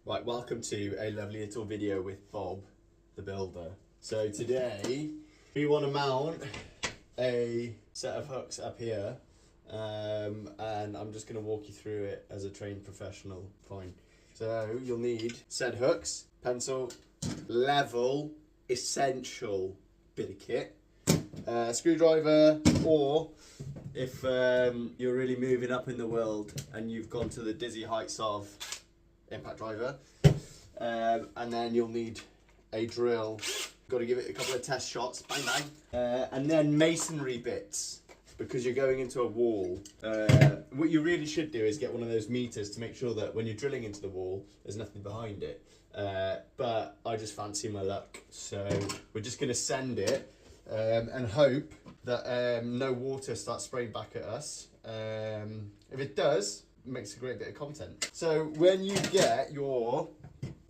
Right, welcome to a lovely little video with Bob, the builder. So today, we want to mount a set of hooks up here, and I'm just going to walk you through it as a trained professional. Fine. So you'll need said hooks, pencil, level, essential bit of kit, screwdriver, or if you're really moving up in the world and you've gone to the dizzy heights of impact driver, and then you'll need a drill. Got to give it a couple of test shots, bang bang, and then masonry bits, because you're going into a wall. What you really should do is get one of those meters to make sure that when you're drilling into the wall, there's nothing behind it. But I just fancy my luck, so we're just going to send it and hope that no water starts spraying back at us. If it does, it makes a great bit of content. So when you get your,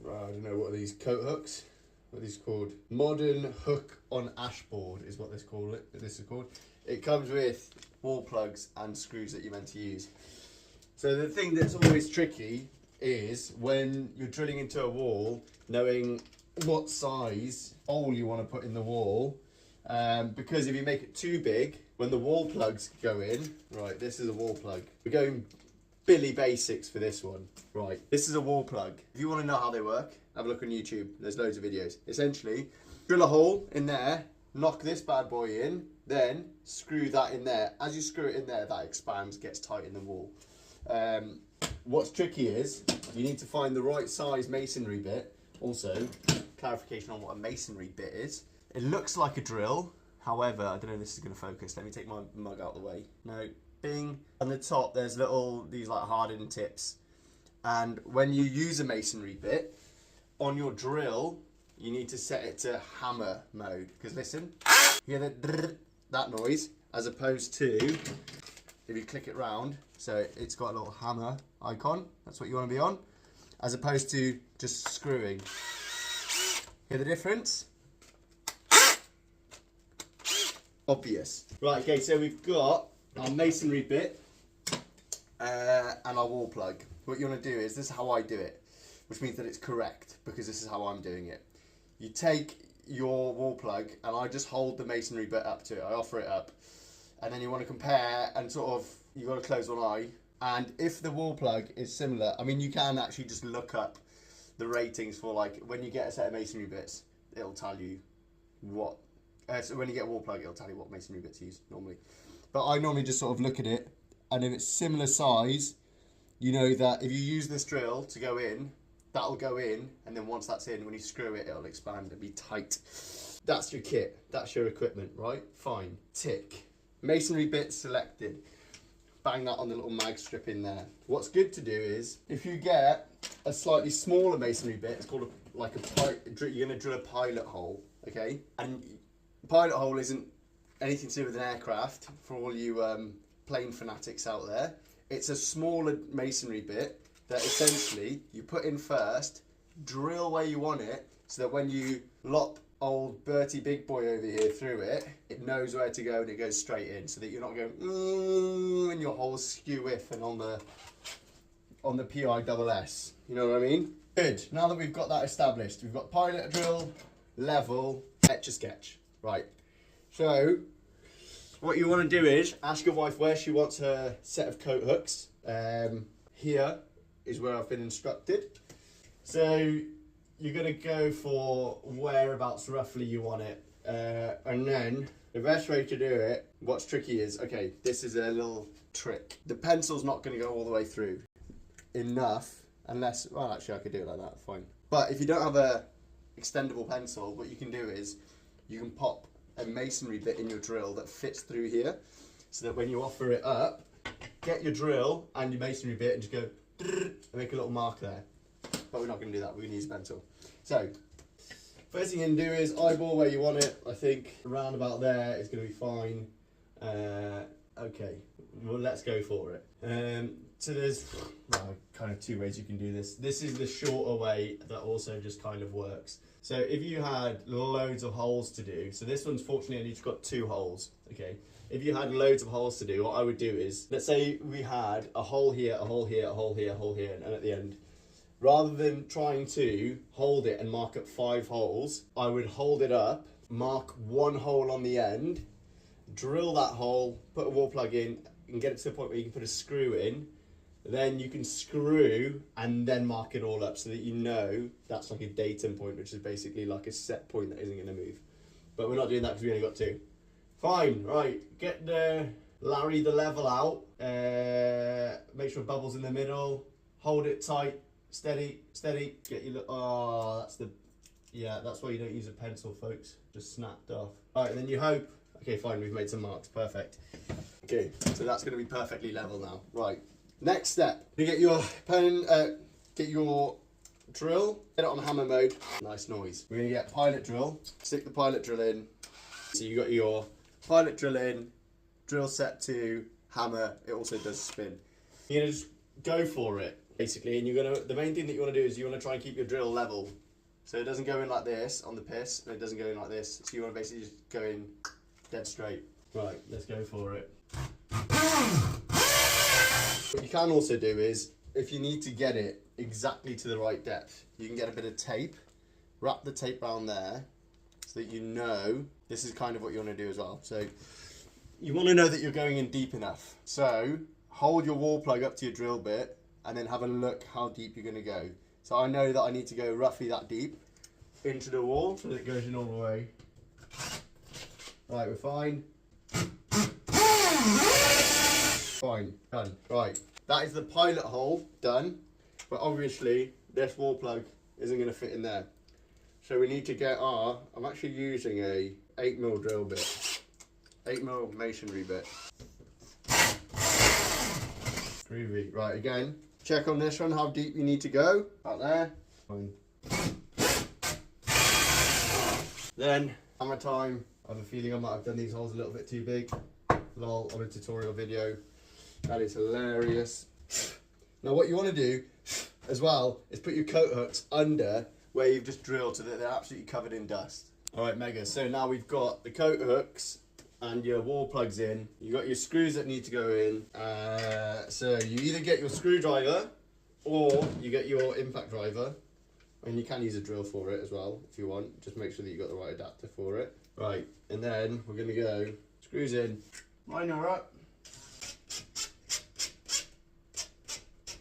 I don't know, what are these, coat hooks? What are these called? Modern hook on ashboard is what this is called. It comes with wall plugs and screws that you're meant to use. So the thing that's always tricky is when you're drilling into a wall, knowing what size hole you want to put in the wall. Because if you make it too big, when the wall plugs go in, right, this is a wall plug. We're going Billy Basics for this one. Right, this is a wall plug. If you want to know how they work, have a look on YouTube. There's loads of videos. Essentially, drill a hole in there, knock this bad boy in, then screw that in there. As you screw it in there, that expands, gets tight in the wall. What's tricky is you need to find the right size masonry bit. Also, clarification on what a masonry bit is. It looks like a drill. However, I don't know if this is going to focus. Let me take my mug out of the way. No. Bing. On the top, there's these like hardened tips. And when you use a masonry bit, on your drill, you need to set it to hammer mode. Because listen, you hear that noise, as opposed to, if you click it round, so it's got a little hammer icon, that's what you want to be on, as opposed to just screwing. Hear the difference? Obvious. Right, okay, so we've got our masonry bit and our wall plug. What you want to do is, this is how I do it, which means that it's correct, because this is how I'm doing it. You take your wall plug and I just hold the masonry bit up to it. I offer it up, and then you want to compare and sort of, you've got to close one eye, and if the wall plug is similar, I mean, you can actually just look up the ratings for, like, when you get a set of masonry bits, it'll tell you what, so when you get a wall plug, it'll tell you what masonry bits to use normally. But I normally just sort of look at it, and if it's similar size, you know that if you use this drill to go in, that'll go in, and then once that's in, when you screw it, it'll expand and be tight. That's your kit, that's your equipment, right? Fine, tick. Masonry bit selected. Bang that on the little mag strip in there. What's good to do is, if you get a slightly smaller masonry bit, it's called you're gonna drill a pilot hole, okay? And pilot hole isn't anything to do with an aircraft, for all you plane fanatics out there. It's a smaller masonry bit that essentially you put in first, drill where you want it, so that when you lop old Bertie Big Boy over here through it, it knows where to go and it goes straight in, so that you're not going and your hole's skew whiffing on the PISS. You know what I mean? Good. Now that we've got that established, we've got pilot drill, level, etch a sketch. Right. So what you want to do is ask your wife where she wants her set of coat hooks. Here is where I've been instructed. So you're going to go for whereabouts roughly you want it. And then the best way to do it, what's tricky is, okay, this is a little trick. The pencil's not going to go all the way through enough, unless, well, actually I could do it like that, fine. But if you don't have a extendable pencil, what you can do is you can pop a masonry bit in your drill that fits through here, so that when you offer it up, get your drill and your masonry bit and just go and make a little mark there. But we're not going to do that, we're going to use a pencil. So first thing you can do is eyeball where you want it. I think around about there is going to be fine. Okay, well, let's go for it. So there's kind of two ways you can do this. This is the shorter way that also just kind of works. So if you had loads of holes to do, so this one's fortunately only got 2 holes, okay? If you had loads of holes to do, what I would do is, let's say we had a hole here, a hole here, a hole here, a hole here, and at the end, rather than trying to hold it and mark up 5 holes, I would hold it up, mark 1 hole on the end, drill that hole, put a wall plug in, and get it to the point where you can put a screw in. Then you can screw and then mark it all up so that you know that's like a datum point, which is basically like a set point that isn't going to move. But we're not doing that because we only got 2. Fine, right, get the Larry the level out, make sure bubbles in the middle, hold it tight, steady, get your, oh, that's why you don't use a pencil, folks, just snapped off. Alright, and then you hope, okay fine, we've made some marks, perfect. Okay, so that's going to be perfectly level now. Right, next step, you get your pen, get your drill, get it on hammer mode, nice noise. We're going to get pilot drill, stick the pilot drill in, so you got your pilot drill in, drill set to hammer, it also does spin. You're going to just go for it, basically, and the main thing that you want to do is you want to try and keep your drill level. So it doesn't go in like this on the piss, and it doesn't go in like this. So you want to basically just go in dead straight. Right, let's go for it. What you can also do is, if you need to get it exactly to the right depth, you can get a bit of tape, wrap the tape around there, so that you know this is kind of what you want to do as well. So you want to know that you're going in deep enough. So hold your wall plug up to your drill bit and then have a look how deep you're going to go. So I know that I need to go roughly that deep into the wall so that it goes in all the way. Right, we're fine. Fine, done. Right, that is the pilot hole done, but obviously this wall plug isn't going to fit in there. So we need to get I'm actually using a 8mm drill bit, 8mm masonry bit. Groovy. Right, again, check on this one how deep you need to go. About there. Fine. Then, hammer time. I have a feeling I might have done these holes a little bit too big. Lol, on a tutorial video. That is hilarious. Now what you want to do as well is put your coat hooks under where you've just drilled so that they're absolutely covered in dust. Alright, mega. So now we've got the coat hooks and your wall plugs in. You've got your screws that need to go in. So you either get your screwdriver or you get your impact driver. And you can use a drill for it as well if you want. Just make sure that you've got the right adapter for it. Right, and then we're going to go screws in, line her up.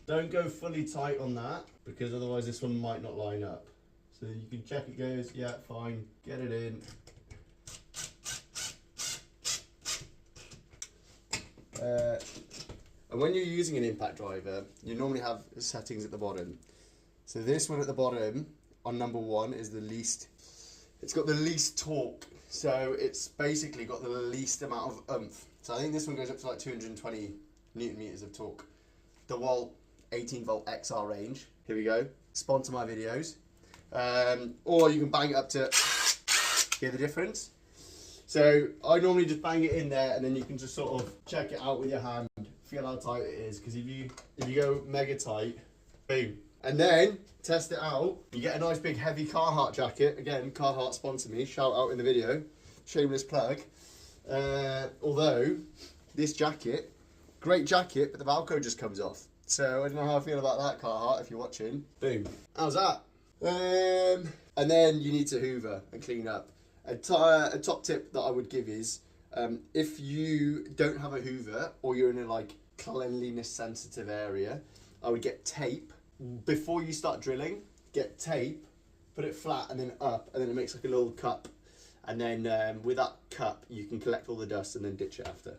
Don't go fully tight on that because otherwise this one might not line up. So you can check it goes, yeah, fine, get it in. And when you're using an impact driver, you normally have settings at the bottom. So this one at the bottom on number 1 is the least, it's got the least torque. So it's basically got the least amount of oomph. So I think this one goes up to like 220 Newton meters of torque. DeWalt 18 volt XR range. Here we go. Sponsor my videos. Or you can bang it up to hear the difference. So I normally just bang it in there and then you can just sort of check it out with your hand, feel how tight it is. Because if you go mega tight, boom. And then test it out. You get a nice big heavy Carhartt jacket. Again, Carhartt sponsor me. Shout out in the video. Shameless plug. Although this jacket, great jacket, but the Velcro just comes off. So I don't know how I feel about that, Carhartt. If you're watching, boom. How's that? And then you need to hoover and clean up. A top tip that I would give is if you don't have a hoover or you're in a like cleanliness sensitive area, I would get tape. Before you start drilling, get tape, put it flat and then up, and then it makes like a little cup. And then with that cup, you can collect all the dust and then ditch it after.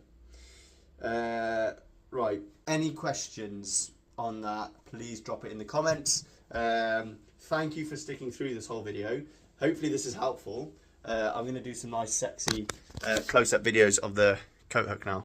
Right, any questions on that, please drop it in the comments. Thank you for sticking through this whole video. Hopefully this is helpful. I'm going to do some nice sexy close-up videos of the coat hook now.